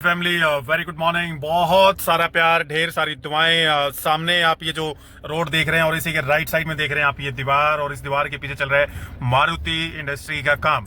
Family very good morning. बहुत सारा प्यार, ढेर सारी दुआएं। सामने आप ये जो रोड देख रहे हैं और इसी के राइट साइड में देख रहे हैं आप ये दीवार, और इस दीवार के पीछे चल रहा है मारुति इंडस्ट्री का काम।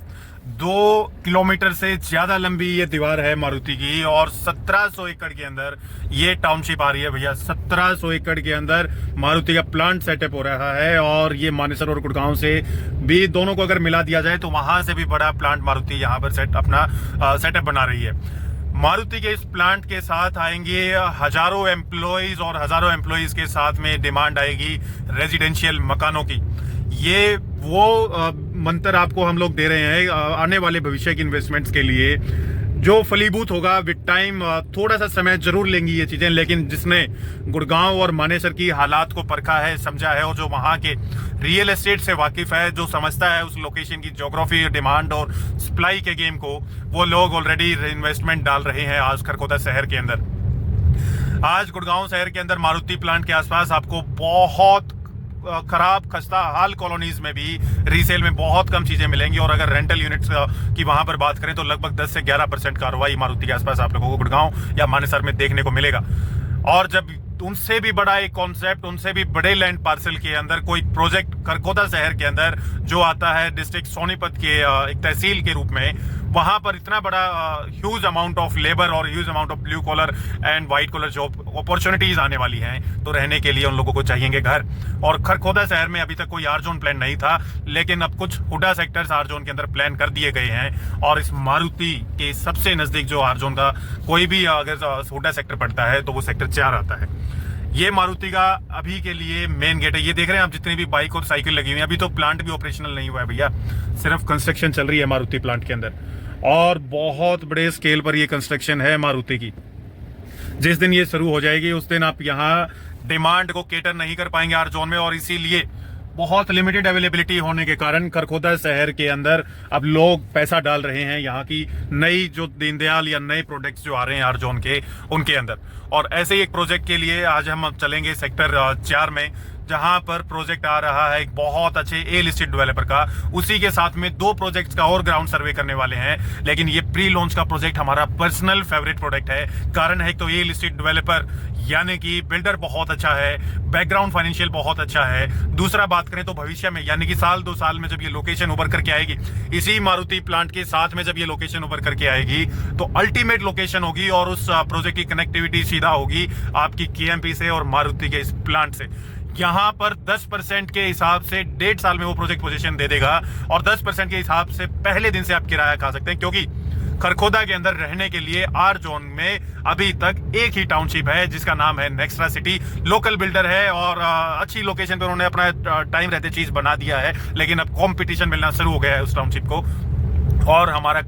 2 किलोमीटर से ज्यादा लंबी ये दीवार है मारुति की, और 1700 एकड़ के अंदर ये टाउनशिप आ रही है भैया। 1700 एकड़ के अंदर मारुति का प्लांट सेटअप हो रहा है, और ये मानेसर और गुड़गांव से भी दोनों को अगर मिला दिया जाए तो वहां से भी बड़ा प्लांट मारुति यहाँ पर अपना सेटअप बना रही है। मारुति के इस प्लांट के साथ आएंगे हजारों एम्प्लॉइज, और हजारों एम्प्लॉइज के साथ में डिमांड आएगी रेजिडेंशियल मकानों की। ये वो मंत्र आपको हम लोग दे रहे हैं आने वाले भविष्य की इन्वेस्टमेंट्स के लिए, जो फलीभूत होगा विद टाइम। थोड़ा सा समय जरूर लेंगी ये चीजें, लेकिन जिसने गुड़गांव और मानेसर की हालात को परखा है, समझा है, और जो वहां के रियल एस्टेट से वाकिफ है, जो समझता है उस लोकेशन की ज्योग्राफी, डिमांड और सप्लाई के गेम को, वो लोग ऑलरेडी इन्वेस्टमेंट डाल रहे हैं आज खरखोदा शहर के अंदर। आज गुड़गांव शहर के अंदर मारुति प्लांट के आसपास आपको बहुत खराब खस्ता हाल कॉलोनीज में भी रीसेल में बहुत कम चीजें मिलेंगी, और अगर रेंटल यूनिट्स की वहां पर बात करें तो लगभग 10 से 11% कार्रवाई मारुति के आसपास आप लोगों को गुड़गांव या मानेसर में देखने को मिलेगा। और जब उनसे भी बड़ा एक कॉन्सेप्ट, उनसे भी बड़े लैंड पार्सल के अंदर कोई प्रोजेक्ट खरखोदा शहर के अंदर जो आता है डिस्ट्रिक्ट सोनीपत के एक तहसील के रूप में, वहां पर इतना बड़ा ह्यूज अमाउंट ऑफ लेबर और huge amount of blue collar and white collar job opportunities आने वाली हैं, तो रहने के लिए उन लोगों को चाहिएंगे घर। और खरखोदा शहर में अभी तक कोई आर जोन प्लान नहीं था, लेकिन अब कुछ हुडा सेक्टर्स आर जोन के अंदर प्लान कर दिए गए हैं, और इस मारुति के सबसे नजदीक जो आर जोन का कोई भी अगर हुडा सेक्टर पड़ता है तो वो सेक्टर 4 आता है। ये मारुति का अभी के लिए मेन गेट है। ये देख रहे हैं आप जितनी भी बाइक और साइकिल लगी हुई है, अभी तो प्लांट भी ऑपरेशनल नहीं हुआ है भैया, सिर्फ कंस्ट्रक्शन चल रही है मारुति प्लांट के अंदर, और बहुत बड़े स्केल पर ये कंस्ट्रक्शन है मारुति की। जिस दिन ये शुरू हो जाएगी उस दिन आप यहाँ डिमांड को केटर नहीं कर पाएंगे आर जोन में, और इसीलिए बहुत लिमिटेड अवेलेबिलिटी होने के कारण खरखोदा शहर के अंदर अब लोग पैसा डाल रहे हैं यहाँ की नई जो दीनदयाल या नए प्रोजेक्ट्स जो आ रहे हैं आर जोन के, उनके अंदर। और ऐसे ही एक प्रोजेक्ट के लिए आज हम चलेंगे सेक्टर 4 में, जहां पर प्रोजेक्ट आ रहा है एक बहुत अच्छे ए लिस्टेड डेवलपर का। उसी के साथ में 2 प्रोजेक्ट्स का और ग्राउंड सर्वे करने वाले हैं, लेकिन ये प्री लॉन्च का प्रोजेक्ट हमारा पर्सनल फेवरेट प्रोजेक्ट है। कारण है तो ए लिस्टेड डेवलपर यानी कि बिल्डर बहुत अच्छा है, बैकग्राउंड फाइनेंशियल बहुत अच्छा है। दूसरा बात करें तो भविष्य में यानी कि साल 2 साल में जब ये लोकेशन उभर करके आएगी, इसी मारुति प्लांट के साथ में जब ये लोकेशन उभर करके आएगी, तो अल्टीमेट लोकेशन होगी, और उस प्रोजेक्ट की कनेक्टिविटी सीधा होगी आपकी केएमपी से और मारुति के इस प्लांट से। यहाँ पर 10% के हिसाब से 1.5 साल में वो प्रोजेक्ट पोजीशन दे देगा, और 10% के हिसाब से पहले दिन से आप किराया खा सकते हैं, क्योंकि खरखोदा के अंदर रहने के लिए आर जोन में अभी तक एक ही टाउनशिप है जिसका नाम है नेक्स्ट्रा सिटी। लोकल बिल्डर है, और अच्छी लोकेशन पे उन्होंने अपना टाइम रहते चीज बना दिया है, लेकिन अब कंपटीशन मिलना शुरू हो गया है उस टाउनशिप को। और हमारा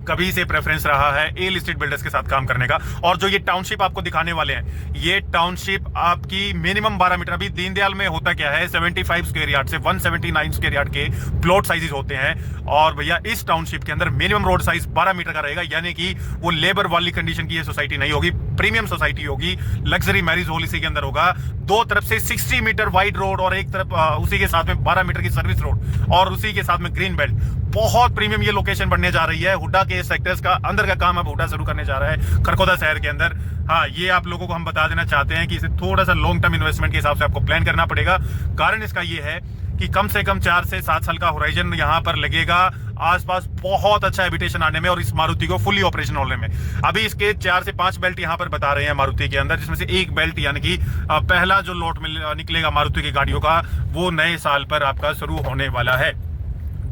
कभी से प्रेफरेंस रहा है ए लिस्टेड बिल्डर्स के साथ काम करने का। और जो ये टाउनशिप आपको दिखाने वाले हैं, ये टाउनशिप आपकी मिनिमम 12 मीटर, अभी दीनदयाल में होता क्या है 75 स्क्वायर यार्ड से 179 स्क्वायर यार्ड के प्लॉट साइजेस होते हैं, और भैया इस टाउनशिप के अंदर मिनिमम रोड साइज 12 मीटर का रहेगा, यानी कि वो लेबर वाली कंडीशन की ये सोसाइटी नहीं होगी, प्रीमियम सोसाइटी होगी, लग्जरी मैरिज हॉल इसी के अंदर होगा। 2 तरफ से 60 मीटर वाइड रोड, और एक तरफ उसी के साथ में 12 मीटर की सर्विस रोड, और उसी के साथ में ग्रीन बेल्ट। बहुत प्रीमियम ये लोकेशन बनने जा रही है। हुडा के सेक्टर्स का अंदर का काम अब हुडा शुरू करने जा रहा है खरखोदा शहर के अंदर। हाँ, ये आप लोगों को हम बता देना चाहते हैं कि इसे थोड़ा सा लॉन्ग टर्म इन्वेस्टमेंट के हिसाब से आपको प्लान करना पड़ेगा। कारण इसका ये है कि कम से कम 4 से 7 साल का होराइजन यहाँ पर लगेगा आसपास बहुत अच्छा हैबिटेशन आने में, और इस मारुति को फुली ऑपरेशन होने में। अभी इसके 4 से 5 बेल्ट यहाँ पर बता रहे हैं मारुति के अंदर, जिसमें से एक बेल्ट यानी कि पहला जो लॉट निकलेगा मारुति की गाड़ियों का, वो नए साल पर आपका शुरू होने वाला है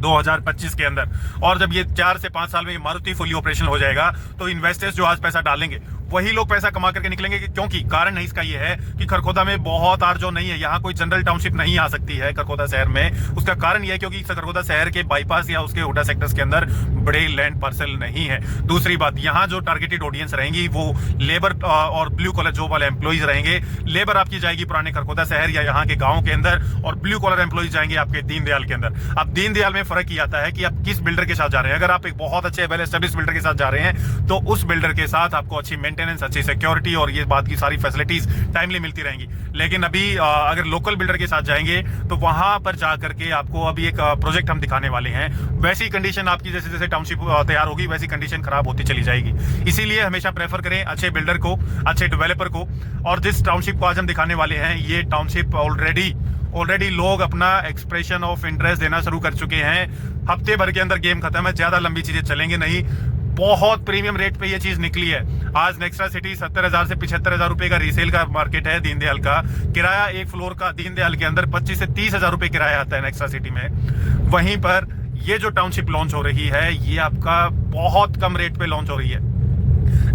2025 के अंदर। और जब ये 4 से 5 साल में मारुति फुली ऑपरेशनल हो जाएगा, तो इन्वेस्टर्स जो आज पैसा डालेंगे वही लोग पैसा कमा करके निकलेंगे, क्योंकि कारण है इसका ये है कि खरखोदा में बहुत आर जोन नहीं है, यहाँ कोई जनरल टाउनशिप नहीं आ सकती है खरखोदा शहर में। उसका कारण ये है क्योंकि खरखोदा शहर के बाईपास या उसके हुडा सेक्टर्स के अंदर बड़े लैंड पार्सल नहीं है। दूसरी बात, यहाँ जो टारगेटेड ऑडियंस रहेंगी वो लेबर और ब्लू कॉलर जॉब वाले एम्प्लॉइज रहेंगे। लेबर आपकी जाएगी पुराने खरखोदा शहर या यहाँ के गाँव के अंदर, और ब्लू कॉलर एम्प्लॉइज जाएंगे आपके दीनदयाल के अंदर। अब दीनदयाल में फर्क ये आता है कि आप किस बिल्डर के साथ जा रहे हैं। अगर आप एक बहुत अच्छे वेल एस्टेब्लिश बिल्डर के साथ जा रहे हैं, तो उस बिल्डर के साथ आपको अच्छी मेंटेनेंस मेंटेनेंस, अच्छी सिक्योरिटी और ये बात की सारी फैसिलिटीज टाइमली मिलती रहेंगी। लेकिन अभी अगर लोकल बिल्डर के साथ जाएंगे तो वहां पर जाकर के आपको अभी एक प्रोजेक्ट हम दिखाने वाले हैं, वैसी कंडीशन आपकी जैसे जैसे टाउनशिप तैयार होगी वैसी कंडीशन खराब होती चली जाएगी। इसीलिए हमेशा प्रेफर करें अच्छे बिल्डर को, अच्छे डेवलपर को। और जिस टाउनशिप को आज हम दिखाने वाले हैं, ये टाउनशिप ऑलरेडी लोग अपना एक्सप्रेशन ऑफ इंटरेस्ट देना शुरू कर चुके हैं। हफ्ते भर के अंदर गेम खत्म है, ज्यादा लंबी चीजें चलेंगे नहीं। बहुत प्रीमियम रेट पे ये चीज निकली है। आज नेक्स्ट्रा सिटी 70,000 से 75,000 रुपए का रीसेल का मार्केट है। दीनदयाल का किराया एक फ्लोर का दीनदयाल के अंदर 25 से 30,000 रुपए किराया आता है नेक्स्ट्रा सिटी में। वहीं पर ये जो टाउनशिप लॉन्च हो रही है, ये आपका बहुत कम रेट पे लॉन्च हो रही है।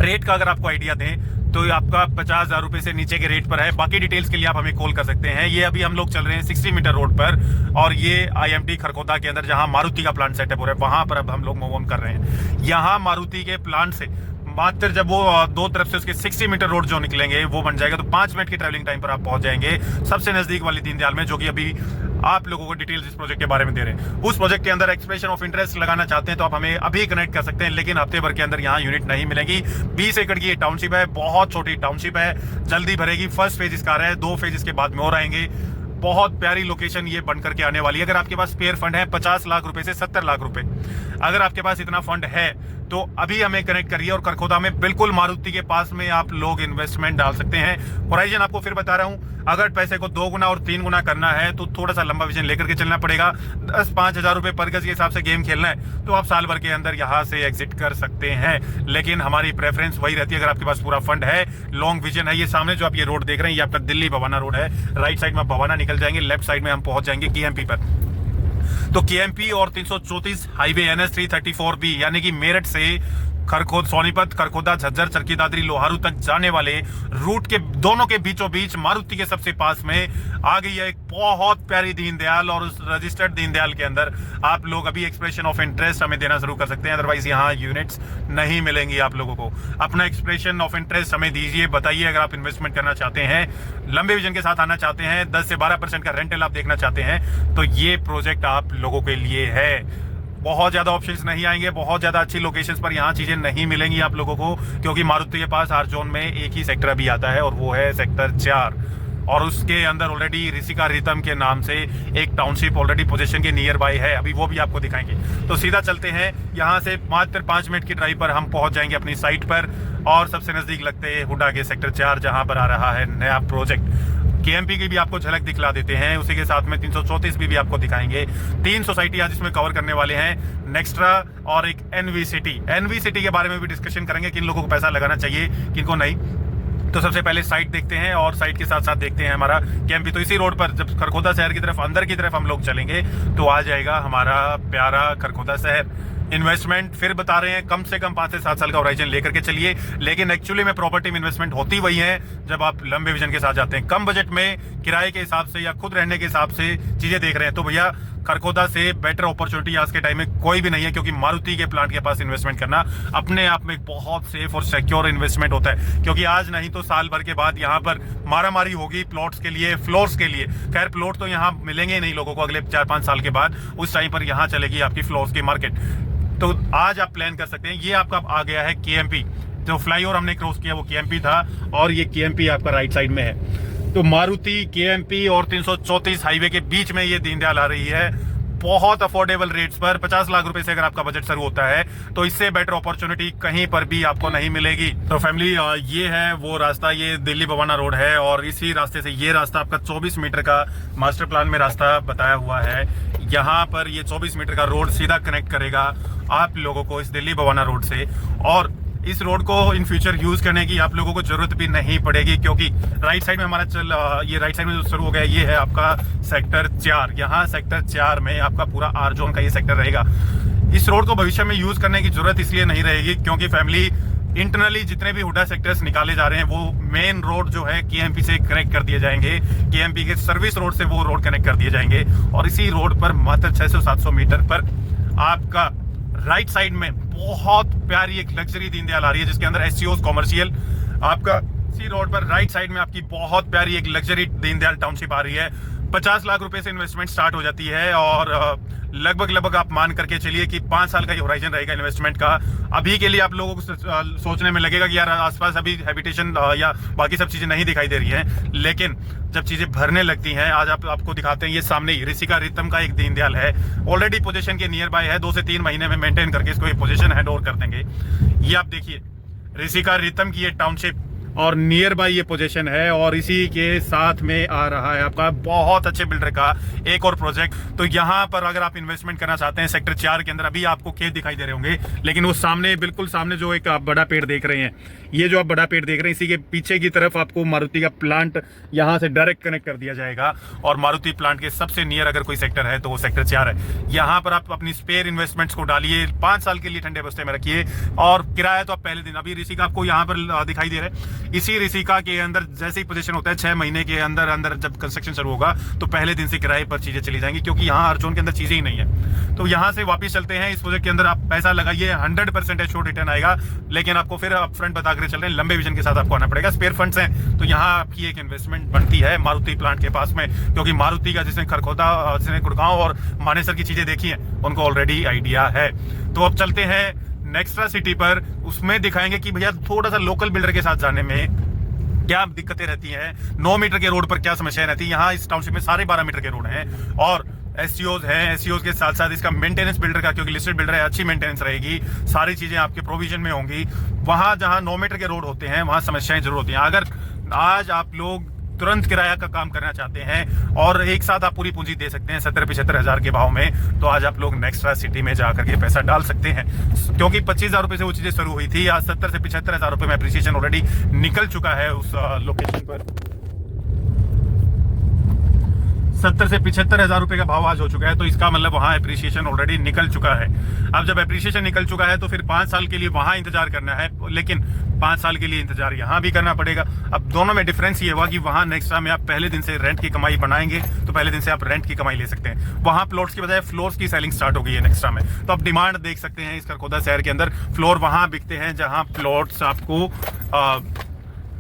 रेट का अगर आपको आइडिया दें तो आपका 50,000 रुपए से नीचे के रेट पर है। बाकी डिटेल्स के लिए आप हमें कॉल कर सकते हैं। ये अभी हम लोग चल रहे हैं 60 मीटर रोड पर, और ये IMT खरखोदा के अंदर जहां मारुति का प्लांट सेटअप हो रहा है, वहां पर अब हम लोग मूव ऑन कर रहे हैं। यहाँ मारुति के प्लांट से मात्र जब वो दो तरफ से उसके 60 मीटर रोड जो निकलेंगे वो बन जाएगा तो 5 मिनट की ट्रैवलिंग टाइम पर आप पहुंच जाएंगे सबसे नजदीक वाली दीनदयाल में, जो कि अभी आप लोगों को डिटेल्स इस प्रोजेक्ट के बारे में दे रहे हैं। उस प्रोजेक्ट के अंदर एक्सप्रेशन ऑफ इंटरेस्ट लगाना चाहते हैं तो आप हमें अभी कनेक्ट कर सकते हैं, लेकिन हफ्ते भर के अंदर यहाँ यूनिट नहीं मिलेगी। 20 एकड़ की ये टाउनशिप है, बहुत छोटी टाउनशिप है, जल्दी भरेगी। फर्स्ट फेज इसका है, 2 फेज इसके बाद में और आएंगे। बहुत प्यारी लोकेशन ये बनकर के आने वाली है। अगर आपके पास स्पेयर फंड है 50 लाख रुपए से 70 लाख रुपए, अगर आपके पास इतना फंड है तो अभी हमें कनेक्ट करिए और खरखोदा में बिल्कुल मारुति के पास में आप लोग इन्वेस्टमेंट डाल सकते हैं। होराइजन आपको फिर बता रहा हूं, अगर पैसे को 2 गुना और 3 गुना करना है तो थोड़ा सा लंबा विजन लेकर के चलना पड़ेगा। 10-5 हजार रुपए पर गज के हिसाब से गेम खेलना है तो आप साल भर के अंदर यहाँ से एग्जिट कर सकते हैं। लेकिन हमारी प्रेफरेंस वही रहती है, अगर आपके पास पूरा फंड है, लॉन्ग विजन है। ये सामने जो आप ये रोड देख रहे हैं, ये आपका दिल्ली भवाना रोड है। राइट साइड में आप भवाना निकल जाएंगे, लेफ्ट साइड में हम पहुंच जाएंगे KMP पर। तो KMP और 334 हाईवे NH 334B यानी कि मेरठ से सोनीपत, खरखोदा, झज्जर, चरखी दादरी, लोहारू तक जाने वाले रूट के दोनों के बीचों बीच मारुति के सबसे पास में आ गई है एक बहुत प्यारी दीनदयाल। और उस रजिस्टर्ड दीनदयाल के अंदर आप लोग अभी एक्सप्रेशन ऑफ इंटरेस्ट हमें देना शुरू कर सकते हैं, अदरवाइज यहाँ यूनिट्स नहीं मिलेंगी आप लोगों को। अपना एक्सप्रेशन ऑफ इंटरेस्ट हमें दीजिए, बताइए अगर आप इन्वेस्टमेंट करना चाहते हैं, लंबे विजन के साथ आना चाहते हैं, 10 से 12% का रेंटल आप देखना चाहते हैं तो ये प्रोजेक्ट आप लोगों के लिए है। बहुत ज्यादा ऑप्शंस नहीं आएंगे, बहुत ज्यादा अच्छी लोकेशंस पर यहाँ चीजें नहीं मिलेंगी आप लोगों को, क्योंकि मारुति के पास आर जोन में एक ही सेक्टर अभी आता है और वो है सेक्टर 4। और उसके अंदर ऑलरेडी ऋषिका रितम के नाम से एक टाउनशिप ऑलरेडी पोजीशन के नियर बाय है, अभी वो भी आपको दिखाएंगे। तो सीधा चलते हैं, यहाँ से मात्र 5 मिनट की ड्राइव पर हम पहुंच जाएंगे अपनी साइट पर। और सबसे नजदीक लगते हैं हुडा के सेक्टर 4, जहां पर आ रहा है नया प्रोजेक्ट। KMP की भी आपको झलक दिखला देते हैं, उसी के साथ में 334 भी आपको दिखाएंगे। 3 सोसाइटी आज इसमें कवर करने वाले हैं, नेक्स्ट्रा और एक NV सिटी के बारे में भी डिस्कशन करेंगे, किन लोगों को पैसा लगाना चाहिए, किनको नहीं। तो सबसे पहले साइट देखते हैं और साइट के साथ साथ देखते हैं हमारा KMP। तो इसी रोड पर जब खरखोदा शहर की तरफ अंदर की तरफ हम लोग चलेंगे तो आ जाएगा हमारा प्यारा खरखोदा शहर। इन्वेस्टमेंट फिर बता रहे हैं कम से कम 5 से 7 साल का होराइजन लेकर के चलिए, लेकिन एक्चुअली में प्रॉपर्टी में इन्वेस्टमेंट होती वही है जब आप लंबे विजन के साथ जाते हैं। कम बजट में किराए के हिसाब से या खुद रहने के हिसाब से चीजें देख रहे हैं तो भैया खरखोदा से बेटर अपॉर्चुनिटी आज के टाइम में कोई भी नहीं है, क्योंकि मारुति के प्लांट के पास इन्वेस्टमेंट करना अपने आप में एक बहुत सेफ और सिक्योर इन्वेस्टमेंट होता है। क्योंकि आज नहीं तो साल भर के बाद यहाँ पर मारामारी होगी प्लॉट्स के लिए, फ्लोर्स के लिए। खैर प्लॉट तो यहाँ मिलेंगे नहीं लोगों को अगले 4-5 साल के बाद, उस टाइम पर यहाँ चलेगी आपकी फ्लोर्स की मार्केट। तो आज आप प्लान कर सकते हैं। ये आपका आ गया है KMP, जो फ्लाईओवर हमने क्रॉस किया वो KMP था, और ये KMP आपका राइट साइड में है। तो मारुति, KMP और 334 हाईवे के बीच में ये दीनदयाल आ रही है, बहुत अफोर्डेबल रेट्स पर। 50 लाख रुपए से अगर आपका बजट शुरू होता है तो इससे बेटर अपॉर्चुनिटी कहीं पर भी आपको नहीं मिलेगी। तो फैमिली ये है वो रास्ता, ये दिल्ली भवाना रोड है, और इसी रास्ते से ये रास्ता आपका 24 मीटर का मास्टर प्लान में रास्ता बताया हुआ है। यहाँ पर ये 24 मीटर का रोड सीधा कनेक्ट करेगा आप लोगों को इस दिल्ली भवाना रोड से, और इस रोड को इन फ्यूचर यूज करने की आप लोगों को जरूरत भी नहीं पड़ेगी, क्योंकि राइट साइड में हमारा ये राइट साइड में जो शुरू हो गया ये है आपका सेक्टर 4। यहाँ सेक्टर 4 में आपका पूरा आर जोन का ये सेक्टर रहेगा। इस रोड को भविष्य में यूज करने की जरूरत इसलिए नहीं रहेगी क्योंकि फैमिली इंटरनली जितने भी हुडा सेक्टर्स निकाले जा रहे हैं वो मेन रोड जो है KMP से कनेक्ट कर दिए जाएंगे, KMP के सर्विस रोड से वो रोड कनेक्ट कर दिए जाएंगे। और इसी रोड पर मात्र 600-700 मीटर पर आपका राइट साइड में बहुत प्यारी एक लग्जरी दीनदयाल आ रही है, जिसके अंदर SCOs कॉमर्शियल आपका इसी रोड पर राइट साइड में आपकी बहुत प्यारी एक लग्जरी दीनदयाल टाउनशिप आ रही है। 50 लाख रुपए से इन्वेस्टमेंट स्टार्ट हो जाती है और लगभग आप मान करके चलिए कि 5 साल का ये होराइजन रहेगा इन्वेस्टमेंट का। अभी के लिए आप लोगों को सोचने में लगेगा कि यार आसपास अभी हैबिटेशन या बाकी सब चीजें नहीं दिखाई दे रही हैं, लेकिन जब चीजें भरने लगती हैं, आज आपको दिखाते हैं। ये सामने ही ऋषिका रितम का एक दीनदयाल है, ऑलरेडी पोजीशन के नियर बाय है। 2 से 3 महीने में मेंटेन करके इसको ये पोजीशन हैंड ओवर कर देंगे। ये आप देखिए ऋषिका रितम की ये टाउनशिप और नियर बाय ये पोजीशन है, और इसी के साथ में आ रहा है आपका बहुत अच्छे बिल्डर का एक और प्रोजेक्ट। तो यहाँ पर अगर आप इन्वेस्टमेंट करना चाहते हैं सेक्टर 4 के अंदर, अभी आपको खेत दिखाई दे रहे होंगे, लेकिन वो सामने बिल्कुल सामने जो एक आप बड़ा पेड़ देख रहे हैं, ये जो आप बड़ा पेड़ देख रहे हैं, इसी के पीछे की तरफ आपको मारुति का प्लांट यहाँ से डायरेक्ट कनेक्ट कर दिया जाएगा। और मारुति प्लांट के सबसे नियर अगर कोई सेक्टर है तो वो सेक्टर 4 है। यहाँ पर आप अपनी स्पेयर इन्वेस्टमेंट्स को डालिए, 5 साल के लिए ठंडे बस्ते में रखिए, और किराया तो आप पहले दिन, अभी ऋषिका आपको यहाँ पर दिखाई दे रहा है। इसी ऋषिका के अंदर जैसे ही पोजीशन होता है 6 महीने के अंदर जब कंस्ट्रक्शन शुरू होगा तो पहले दिन से किराए पर चीजें चली जाएंगी, क्योंकि यहाँ अर्जुन के अंदर चीजें ही नहीं है। तो यहाँ से वापस चलते हैं। इस प्रोजेक्ट के अंदर आप पैसा लगाइए, 100% एश्योर्ड रिटर्न आएगा, लेकिन आपको फिर अपफ्रंट बता कर चल रहे हैं, लंबे विजन के साथ आपको आना पड़ेगा। स्पेयर फंड्स हैं तो यहाँ आपकी एक इन्वेस्टमेंट बनती है मारुति प्लांट के पास में, क्योंकि मारुति का जिसने खरखोदा, जिसने गुड़गांव और मानेसर की चीजें देखी हैं, उनको ऑलरेडी आइडिया है। तो अब चलते हैं नेक्स्ट्रा सिटी पर, उसमें दिखाएंगे कि भैया थोड़ा सा लोकल बिल्डर के साथ जाने में क्या दिक्कतें रहती हैं, 9 मीटर के रोड पर क्या समस्याएं रहती है। यहाँ इस टाउनशिप में साढ़े 12 मीटर के रोड हैं, और एससीओज हैं। एससीओज के साथ साथ इसका मेंटेनेंस बिल्डर का, क्योंकि लिस्टेड बिल्डर है, अच्छी मेंटेनेंस रहेगी, सारी चीजें आपके प्रोविजन में होंगी। वहां जहां 9 मीटर के रोड होते हैं वहां समस्याएं जरूर होती हैं। अगर आज आप लोग तुरंत किराया का काम करना चाहते हैं और एक साथ आप पूरी पूंजी दे सकते हैं 70-75 हज़ार के भाव में, तो आज आप लोग नेक्स्ट्रा सिटी में जाकर के पैसा डाल सकते हैं, क्योंकि 25,000 रुपए से वो चीजें शुरू हुई थी। आज 70 से 75 हज़ार रुपए में एप्रिसिएशन ऑलरेडी निकल चुका है उस लोकेशन पर। 70 से 75 हज़ार रुपए का भाव आज हो चुका है, तो इसका मतलब वहां एप्रिसिएशन ऑलरेडी निकल चुका है। अब जब एप्रिसिएशन निकल चुका है तो फिर 5 साल के लिए वहां इंतजार करना है, लेकिन 5 साल के लिए इंतजार यहाँ भी करना पड़ेगा। अब दोनों में डिफरेंस ये हुआ कि वहां नेक्स्ट्रा में आप पहले दिन से रेंट की कमाई बनाएंगे तो पहले दिन से आप रेंट की कमाई ले सकते हैं। वहां प्लॉट्स की बजाय फ्लोर्स की सेलिंग स्टार्ट हो गई है नेक्स्ट्रा में। तो आप डिमांड देख सकते हैं इस खरखोदा शहर के अंदर फ्लोर वहां बिकते हैं जहां प्लॉट्स आपको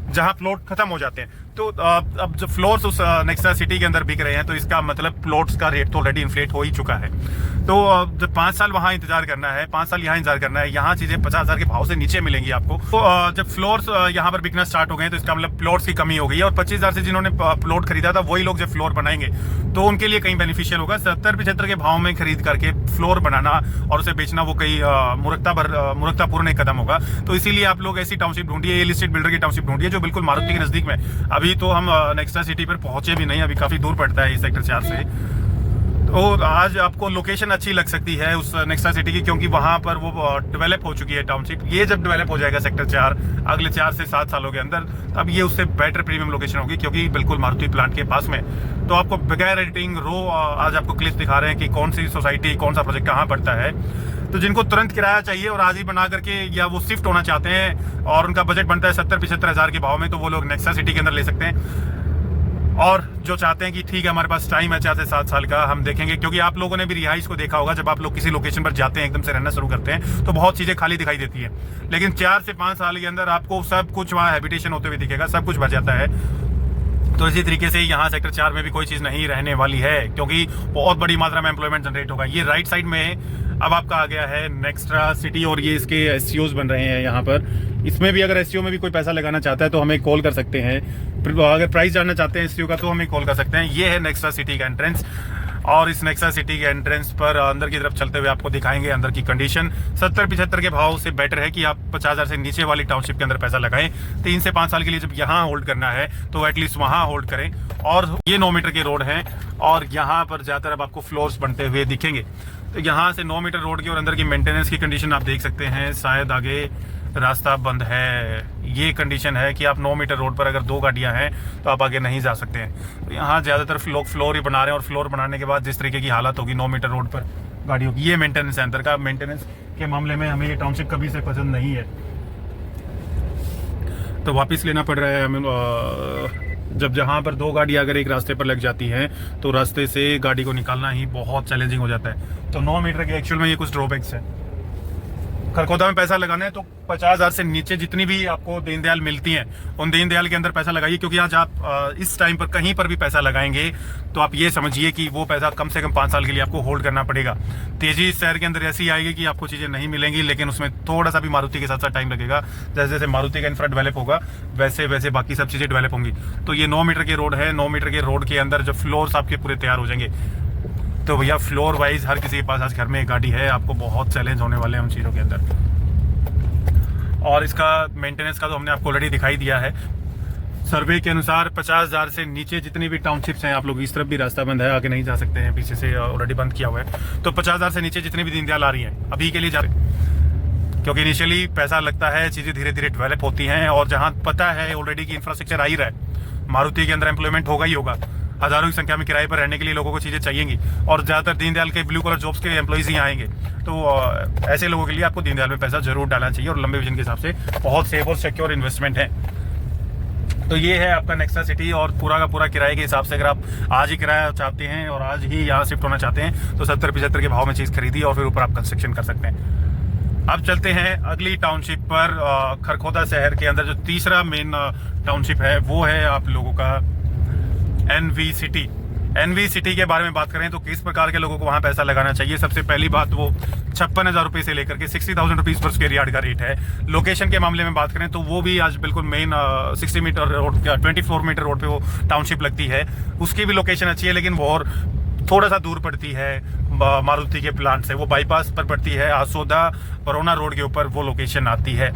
जहां प्लॉट खत्म हो जाते हैं। तो अब जब फ्लोर्स उस नेक्स्ट्रा सिटी के अंदर बिक रहे हैं तो इसका मतलब प्लॉट्स का रेट तो ऑलरेडी इन्फ्लेट हो ही चुका है। तो जब 5 साल वहां इंतजार करना है, 5 साल यहाँ इंतजार करना है, यहाँ चीजें 50,000 के भाव से नीचे मिलेंगी आपको। तो जब फ्लोर्स यहाँ पर बिकना स्टार्ट हो गए तो इसका मतलब प्लॉट्स की कमी हो गई है, और 25,000 से जिन्होंने प्लॉट खरीदा था वही लोग जब फ्लोर बनाएंगे तो उनके लिए कहीं बेनिफिशियल होगा। 70-75 के भाव में खरीद करके फ्लोर बनाना और उसे बेचना वो कहीं मूर्खतापूर्ण एक कदम होगा। तो इसीलिए आप लोग ऐसी टाउनशिप ढूंढिए, लिस्टेड बिल्डर की टाउनशिप ढूंढिए जो बिल्कुल मारुति के नजदीक में। अभी तो हम नेक्स्ट्रा सिटी पर पहुंचे भी नहीं, अभी काफी दूर पड़ता है इस सेक्टर 4 से। तो आज आपको लोकेशन अच्छी लग सकती है उस नेक्स्ट्रा सिटी की, क्योंकि वहां पर वो डेवलप हो चुकी है टाउनशिप। ये जब डेवलप हो जाएगा सेक्टर 4 अगले 4 से 7 सालों के अंदर, तब ये उससे बेटर प्रीमियम लोकेशन होगी, क्योंकि बिल्कुल मारुति प्लांट के पास में। तो आपको बगैर एडिटिंग आज आपको क्लिप दिखा रहे हैं कि कौन सी सोसाइटी, कौन सा प्रोजेक्ट कहाँ पड़ता है। तो जिनको तुरंत किराया चाहिए और आज ही बना करके या वो शिफ्ट होना चाहते हैं और उनका बजट बनता है 70-75 हज़ार के भाव में, तो वो लोग नेक्स्ट्रा सिटी के अंदर ले सकते हैं। और जो चाहते हैं कि ठीक है हमारे पास टाइम है 4 से 7 साल का, हम देखेंगे, क्योंकि आप लोगों ने भी रिहाइश को देखा होगा, जब आप लोग किसी लोकेशन पर जाते हैं एकदम से रहना शुरू करते हैं तो बहुत चीजें खाली दिखाई देती है, लेकिन 4 से 5 साल के अंदर आपको सब कुछ वहाँ हैबिटेशन होते हुए दिखेगा, सब कुछ बच जाता है। तो इसी तरीके से यहाँ सेक्टर 4 में भी कोई चीज नहीं रहने वाली है, क्योंकि बहुत बड़ी मात्रा में एम्प्लॉयमेंट जनरेट होगा। ये राइट साइड में अब आपका आ गया है नेक्स्ट्रा सिटी, और ये इसके एससीओज बन रहे हैं यहाँ पर। इसमें भी अगर एससीओ में भी कोई पैसा लगाना चाहता है तो हमें कॉल कर सकते हैं, अगर प्राइस जानना चाहते हैं एससीओ का तो हमें कॉल कर सकते हैं। ये है नेक्स्ट्रा सिटी का एंट्रेंस, और इस नेक्स्ट्रा सिटी के एंट्रेंस पर अंदर की तरफ चलते हुए आपको दिखाएंगे अंदर की कंडीशन। 70-75 के भाव से बेटर है कि आप 50,000 से नीचे वाली टाउनशिप के अंदर पैसा लगाएं। 3 से 5 साल के लिए जब यहाँ होल्ड करना है तो एटलीस्ट वहाँ होल्ड करें। और ये 9 मीटर के रोड हैं, और यहाँ पर ज्यादातर अब आपको फ्लोर्स बनते हुए दिखेंगे। तो यहाँ से 9 मीटर रोड की और अंदर की मेंटेनेंस की कंडीशन आप देख सकते हैं। शायद आगे रास्ता बंद है, ये कंडीशन है कि आप 9 मीटर रोड पर अगर 2 गाड़ियां हैं तो आप आगे नहीं जा सकते हैं। तो यहाँ ज़्यादातर लोग फ्लोर ही बना रहे हैं, और फ्लोर बनाने के बाद जिस तरीके की हालत होगी 9 मीटर रोड पर गाड़ियों की, ये मेंटेनेंस है। अंदर का मेंटेनेंस के मामले में हमें ये टाउनशिप कभी से पसंद नहीं है, तो वापस लेना पड़ रहा है हमें। जब जहाँ पर 2 गाड़ी अगर एक रास्ते पर लग जाती हैं तो रास्ते से गाड़ी को निकालना ही बहुत चैलेंजिंग हो जाता है। तो 9 मीटर के एक्चुअल में ये कुछ ड्रॉबैक्स है। खरखोदा में पैसा लगाना है तो 50,000 से नीचे जितनी भी आपको दीनदयाल मिलती हैं उन दीनदयाल के अंदर पैसा लगाइए, क्योंकि आज आप इस टाइम पर कहीं पर भी पैसा लगाएंगे तो आप ये समझिए कि वो पैसा कम से कम 5 साल के लिए आपको होल्ड करना पड़ेगा। तेजी शहर के अंदर ऐसी आएगी कि आपको चीज़ें नहीं मिलेंगी, लेकिन उसमें थोड़ा सा भी मारुति के साथ साथ टाइम लगेगा। जैसे जैसे मारुति का इंफ्रा डेवलप होगा वैसे वैसे बाकी सब चीज़ें डेवलप होंगी। तो ये 9 मीटर के रोड है, 9 मीटर के रोड के अंदर जब फ्लोर्स आपके पूरे तैयार हो जाएंगे तो भैया फ्लोर वाइज हर किसी के पास आज घर में एक गाड़ी है। आपको बहुत चैलेंज होने वाले हैं उन चीज़ों के अंदर। और इसका मेंटेनेंस का तो हमने आपको ऑलरेडी दिखाई दिया है। सर्वे के अनुसार 50,000 से नीचे जितनी भी टाउनशिप्स हैं, आप लोग इस तरफ भी रास्ता बंद है, आगे नहीं जा सकते हैं, पीछे से ऑलरेडी बंद किया हुआ है। तो 50,000 से नीचे जितनी भी दीनदयाल आ रही हैं अभी के लिए जा रहे, क्योंकि इनिशियली पैसा लगता है, चीज़ें धीरे धीरे डेवलप होती हैं। और जहाँ पता है ऑलरेडी की इंफ्रास्ट्रक्चर आ ही रहा है, मारुति के अंदर एम्प्लॉयमेंट होगा ही होगा, हजारों की संख्या में किराए पर रहने के लिए लोगों को चीज़ें चाहिएंगी। और ज़्यादातर दीनदयाल के ब्लू कलर जॉब्स के एम्प्लॉइज ही आएंगे, तो ऐसे लोगों के लिए आपको दीनदयाल में पैसा जरूर डालना चाहिए। और लंबे विजन के हिसाब से बहुत सेफ और सिक्योर इन्वेस्टमेंट है। तो ये है आपका नेक्सा सिटी, और पूरा का पूरा किराए के हिसाब से अगर आप आज ही किराया चाहते हैं और आज ही यहाँ शिफ्ट होना चाहते हैं तो 70-75 के भाव में चीज़ खरीदी और फिर ऊपर आप कंस्ट्रक्शन कर सकते हैं। अब चलते हैं अगली टाउनशिप पर। खरखोदा शहर के अंदर जो तीसरा मेन टाउनशिप है वो है आप लोगों का एनवी सिटी। एनवी सिटी के बारे में बात करें तो किस प्रकार के लोगों को वहां पैसा लगाना चाहिए। सबसे पहली बात, वो 56,000 रुपये से लेकर के 60,000 रुपीज पर स्क्वायर यार्ड का रेट है। लोकेशन के मामले में बात करें तो वो भी आज बिल्कुल main 60 metre road, 24 metre road पे वो टाउनशिप लगती है। उसकी भी लोकेशन अच्छी है, लेकिन वो और थोड़ा सा दूर पड़ती है मारुति के प्लांट से। वो बाईपास पर पड़ती है, आसोदा बरौना रोड के ऊपर वो लोकेशन आती है।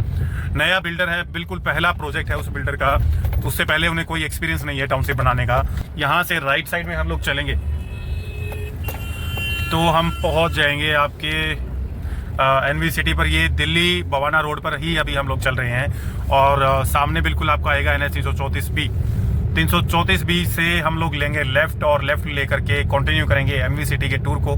नया बिल्डर है, बिल्कुल पहला प्रोजेक्ट है उस बिल्डर का, उससे पहले उन्हें कोई एक्सपीरियंस नहीं है टाउनशिप बनाने का। यहाँ से राइट साइड में हम लोग चलेंगे तो हम पहुँच जाएंगे आपके एनवी सिटी पर। ये दिल्ली बवाना रोड पर ही अभी हम लोग चल रहे हैं और सामने बिल्कुल आपको आएगा NH 334B। 334B से हम लोग लेंगे लेफ्ट और लेफ्ट लेकर के कंटिन्यू करेंगे एनवी सिटी के टूर को।